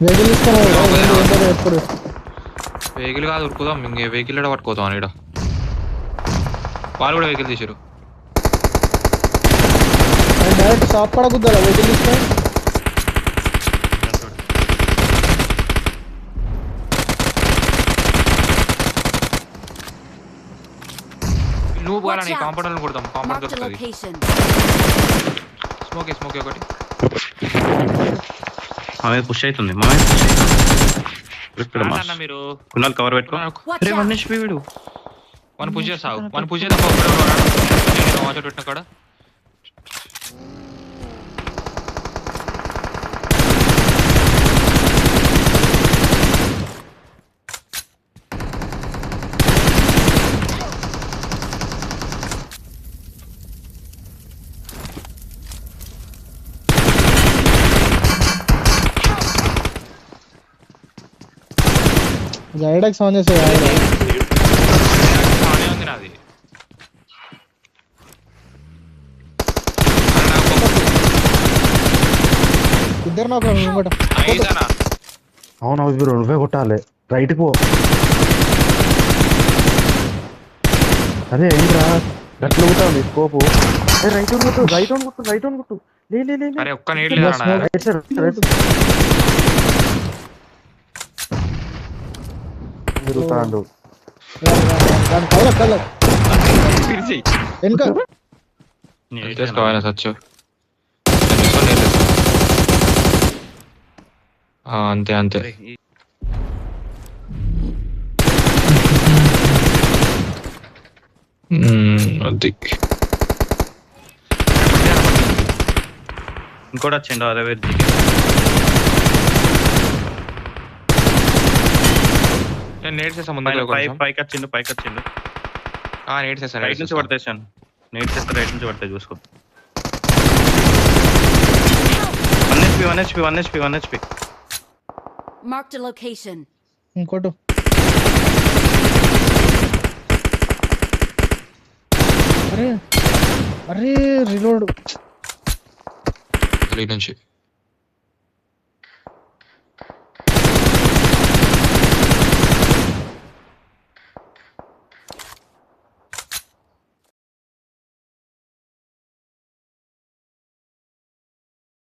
Vehicle ఎప్పుడు vehicle కాదు ఉరుకుదాం. ఇంకే వెహికల్ పట్టుకోతాం ఇక్కడ. వాళ్ళు కూడా వెహికల్ తీసారు. డైరెక్ట్ షాప్ కూడా కుద్దాలా వెహికల్ తీసుకొని. నువ్వు పోవాలని కాంపౌండ్ కొడతాం. కాంపౌండ్ దొరుకుతుంది. స్మోకే ఒకటి మామే పుష్ అవుతుంది. మీరు కులాలు కవర్ పెట్టుకో. వీడు వన్ పుష్ చేస్తావు. వన్ పుష్ చేద్దాం. పెట్టిన కాడ ఐడాక్స్ ఆన్ చేసే ఉంది నాది. ఇద్దరు నాకు అవును మీరు నువ్వే కొట్టాలి. రైట్ పో. అదే ఏంట్రా గట్లు కొట్టాలి స్కోపు. రైట్ కొట్టు. అరే ఒక్క నీళ్ళు తిరుగుతాండు. సచ్చు. అంతే అది ఇంకోటి వచ్చిండు. అదే నేట్ చేస్తా. పైకి వచ్చిండు. నేట్ చేస్తాను. రైట్ నుంచి పడతాను. నేట్ చేస్తే రైట్ నుంచి పడతాయి. చూసుకో. 1 HP. Marked a location. ఇంకోటి అరే రిలోడ్ నుంచి